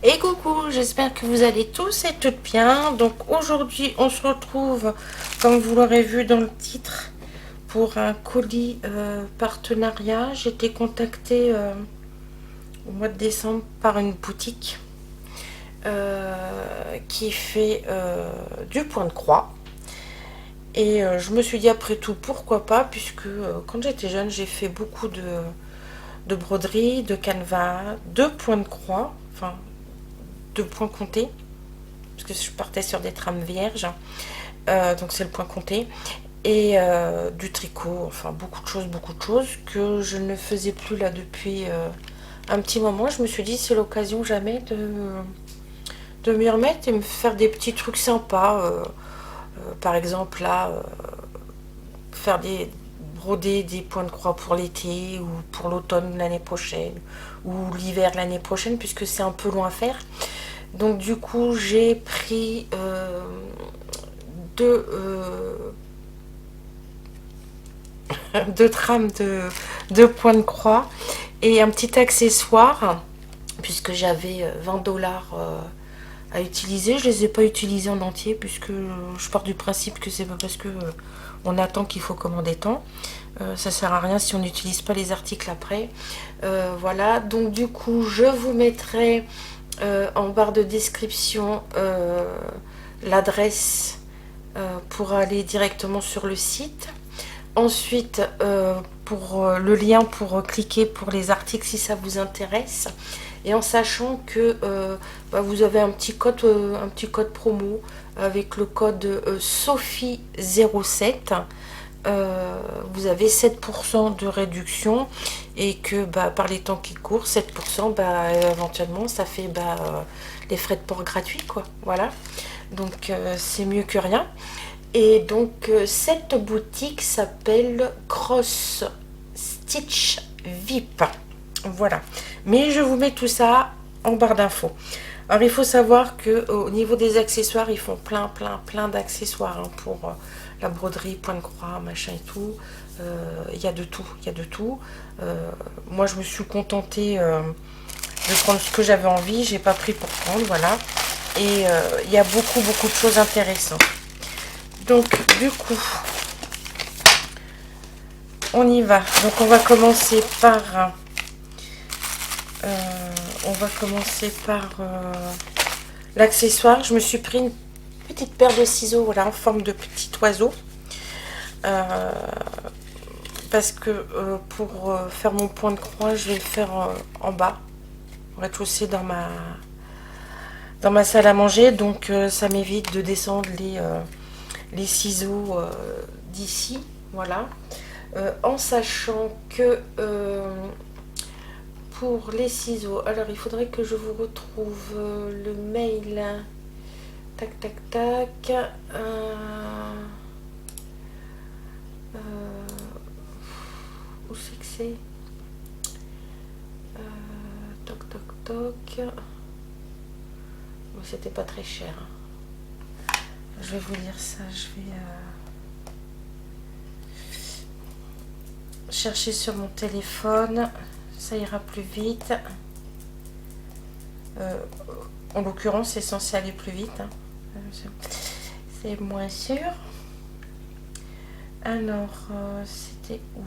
Et coucou, j'espère que vous allez tous et toutes bien. Donc aujourd'hui, on se retrouve, comme vous l'aurez vu dans le titre, pour un colis partenariat. J'ai été contactée au mois de décembre par une boutique qui fait du point de croix. Et je me suis dit après tout, pourquoi pas, puisque quand j'étais jeune, j'ai fait beaucoup de broderie, de canevas, de points de croix, enfin de points comptés, parce que je partais sur des trames vierges, donc c'est le point compté, et du tricot, enfin beaucoup de choses que je ne faisais plus là depuis un petit moment. Je me suis dit c'est l'occasion jamais de m'y remettre et me faire des petits trucs sympas, par exemple là, faire des broder des points de croix pour l'été ou pour l'automne l'année prochaine ou l'hiver l'année prochaine, puisque c'est un peu loin à faire. Donc du coup j'ai pris deux, deux trames de points de croix et un petit accessoire, puisque j'avais 20 $ à utiliser. Je les ai pas utilisés en entier, puisque je pars du principe que c'est pas parce que on attend qu'il faut commander tant. Ça sert à rien si on n'utilise pas les articles après. Voilà, donc du coup je vous mettrai en barre de description l'adresse pour aller directement sur le site. Ensuite, pour le lien pour cliquer pour les articles si ça vous intéresse. Et en sachant que vous avez un petit code promo avec le code Sophie07. Vous avez 7% de réduction et que par les temps qui courent, 7%, éventuellement ça fait les frais de port gratuits, quoi. Voilà, donc c'est mieux que rien. Et donc cette boutique s'appelle Cross Stitch VIP. Voilà, mais je vous mets tout ça en barre d'infos. Alors il faut savoir que au niveau des accessoires, ils font plein d'accessoires pour la broderie, point de croix, machin et tout. Il y a de tout. Moi je me suis contentée de prendre ce que j'avais envie. J'ai pas pris pour prendre, voilà. Et il y a beaucoup de choses intéressantes. Donc du coup, on y va. Donc on va commencer par l'accessoire. Je me suis pris une petite paire de ciseaux, voilà, en forme de petit oiseau. Parce que pour faire mon point de croix, je vais le faire en bas, au rez-de-chaussée dans ma salle à manger. Donc ça m'évite de descendre les ciseaux d'ici. Voilà. En sachant que pour les ciseaux, alors il faudrait que je vous retrouve le mail. Tac. Où c'est que c'est? Toc. C'était pas très cher. Je vais vous dire ça. Je vais chercher sur mon téléphone. Ça ira plus vite. En l'occurrence, c'est censé aller plus vite. C'est moins sûr. Alors, c'était où?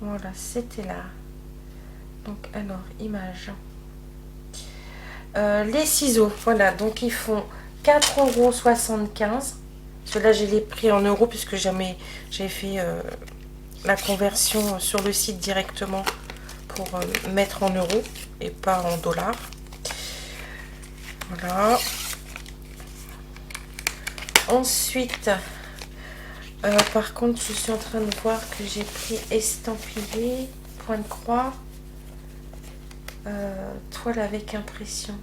Voilà, c'était là. Donc, alors, image. Les ciseaux, voilà, donc ils font 4,75 €. Ceux-là, je les pris en euros puisque j'ai fait la conversion sur le site directement pour mettre en euros et pas en dollars. Voilà. Ensuite, par contre, je suis en train de voir que j'ai pris estampillé, point de croix, toile avec impression.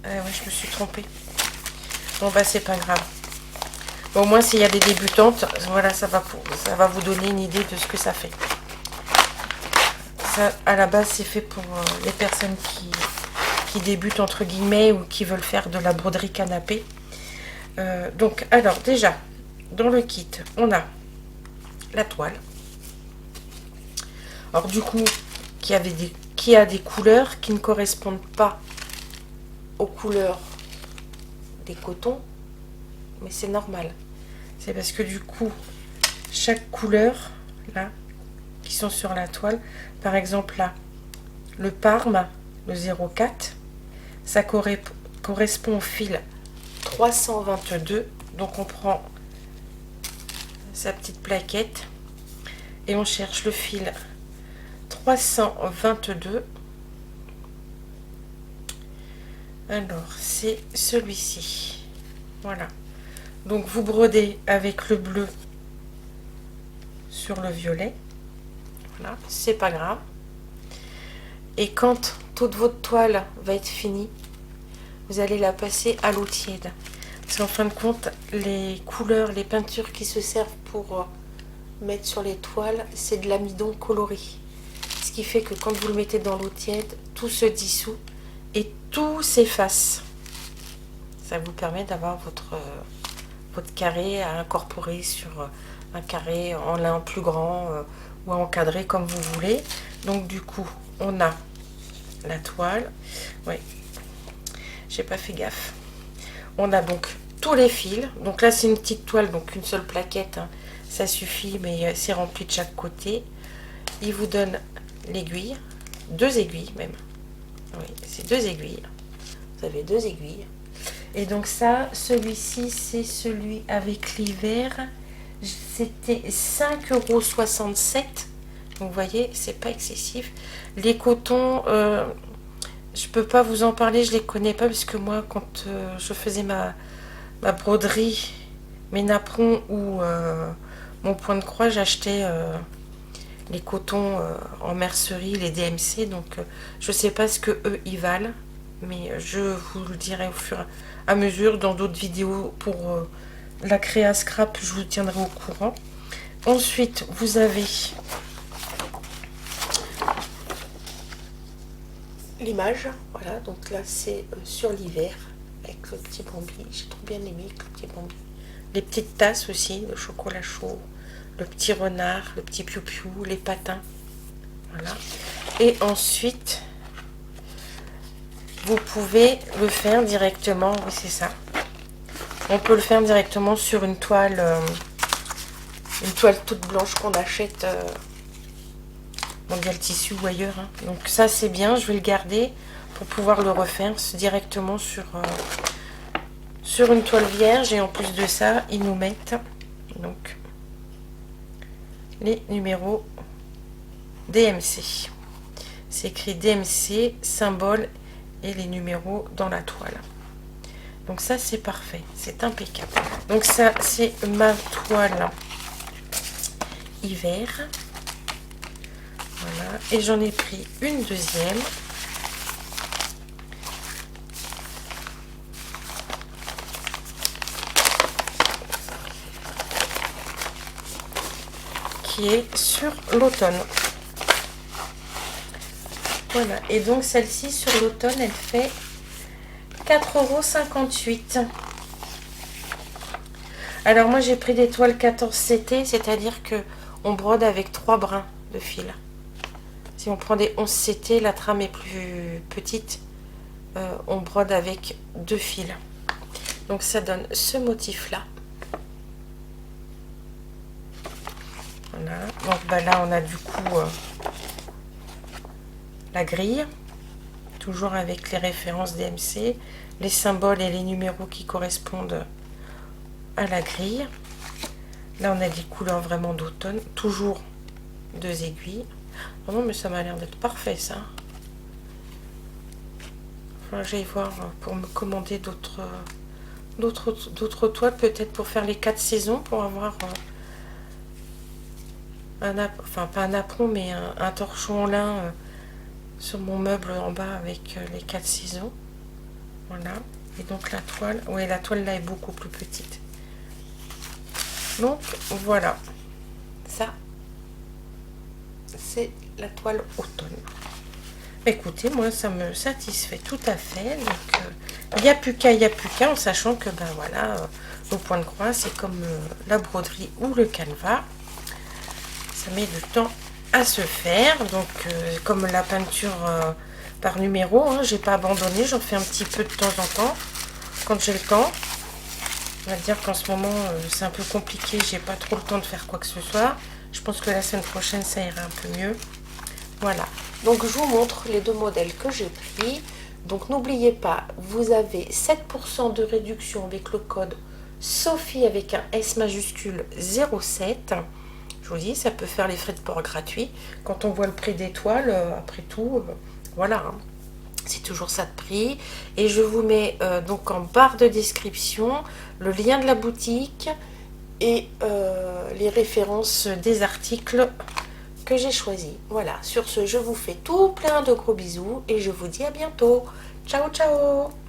Ouais, je me suis trompée. Bon, c'est pas grave. Bon, au moins, s'il y a des débutantes, voilà, ça va vous donner une idée de ce que ça fait. Ça, à la base, c'est fait pour les personnes qui débutent, entre guillemets, ou qui veulent faire de la broderie canapé. Donc, alors, déjà, dans le kit, on a la toile. Alors, du coup, qui avait qui a des couleurs qui ne correspondent pas aux couleurs des cotons, mais c'est normal. C'est parce que du coup, chaque couleur, là, qui sont sur la toile, par exemple là, le Parme, le 04, ça correspond au fil 322. Donc on prend sa petite plaquette et on cherche le fil 322. Alors c'est celui-ci. Voilà. Donc vous brodez avec le bleu sur le violet. Voilà, c'est pas grave. Et quand toute votre toile va être finie, vous allez la passer à l'eau tiède. Parce qu'en fin de compte, les couleurs, les peintures qui se servent pour mettre sur les toiles, c'est de l'amidon coloré. Ce qui fait que quand vous le mettez dans l'eau tiède, tout se dissout et tout s'efface. Ça vous permet d'avoir votre carré à incorporer sur un carré en lin plus grand ou à encadrer comme vous voulez. Donc du coup, on a la toile. Oui, j'ai pas fait gaffe. On a donc tous les fils. Donc là, c'est une petite toile, donc une seule plaquette, hein. Ça suffit, mais c'est rempli de chaque côté. Il vous donne l'aiguille, 2 aiguilles même. Oui, c'est 2 aiguilles. Vous avez 2 aiguilles. Et donc ça, celui-ci, c'est celui avec l'hiver. C'était 5,67 €. Donc vous voyez, c'est pas excessif. Les cotons, je peux pas vous en parler, je les connais pas, parce que moi, quand je faisais ma broderie, mes napperons ou mon point de croix, j'achetais les cotons en mercerie, les DMC. Donc je sais pas ce que eux ils valent, mais je vous le dirai au fur et à mesure dans d'autres vidéos. Pour la créa scrap, je vous tiendrai au courant. Ensuite, vous avez l'image. Voilà, donc là c'est sur l'hiver avec le petit bambi. J'ai trop bien aimé le petit bambi. Les petites tasses aussi de chocolat chaud, le petit renard, le petit piou-piou, les patins. Voilà. Et ensuite, vous pouvez le faire directement. Oui, c'est ça. On peut le faire directement sur une toile toute blanche qu'on achète Mondial Tissu ou ailleurs, hein. Donc ça c'est bien, je vais le garder pour pouvoir le refaire directement sur une toile vierge. Et en plus de ça, ils nous mettent donc les numéros DMC. C'est écrit DMC, symbole et les numéros dans la toile. Donc ça c'est parfait, c'est impeccable. Donc ça c'est ma toile hiver. Voilà, et j'en ai pris une deuxième. Qui est sur l'automne. Voilà, et donc celle-ci sur l'automne, elle fait 4,58 €. Alors moi j'ai pris des toiles 14 CT, c'est-à-dire que on brode avec 3 brins de fil. Si on prend des 11 CT, la trame est plus petite, on brode avec 2 fils. Donc ça donne ce motif là. Voilà, donc bah là on a du coup la grille, toujours avec les références DMC, les symboles et les numéros qui correspondent à la grille. Là on a des couleurs vraiment d'automne, toujours 2 aiguilles. Oh non, mais ça m'a l'air d'être parfait ça. Enfin, j'aille voir pour me commander d'autres toiles, peut-être pour faire les 4 saisons, pour avoir enfin pas un apron, mais un torchon en lin sur mon meuble en bas avec les 4 saisons. Voilà. Et donc la toile, oui, la toile là est beaucoup plus petite. Donc voilà, ça c'est la toile automne. Écoutez, moi ça me satisfait tout à fait. Donc il n'y a plus qu'à, en sachant que ben voilà, le point de croix c'est comme la broderie ou le canevas, ça met du temps à se faire. Donc comme la peinture par numéro, hein, j'ai pas abandonné, j'en fais un petit peu de temps en temps quand j'ai le temps. On va dire qu'en ce moment c'est un peu compliqué, j'ai pas trop le temps de faire quoi que ce soit. Je pense que la semaine prochaine ça ira un peu mieux. Voilà, donc je vous montre les deux modèles que j'ai pris. Donc n'oubliez pas, vous avez 7% de réduction avec le code Sophie avec un S majuscule 07. Je vous dis, ça peut faire les frais de port gratuits. Quand on voit le prix d'étoile, après tout, voilà, hein, c'est toujours ça de prix. Et je vous mets donc en barre de description le lien de la boutique et les références des articles que j'ai choisi. Voilà, sur ce, je vous fais tout plein de gros bisous et je vous dis à bientôt. Ciao, ciao!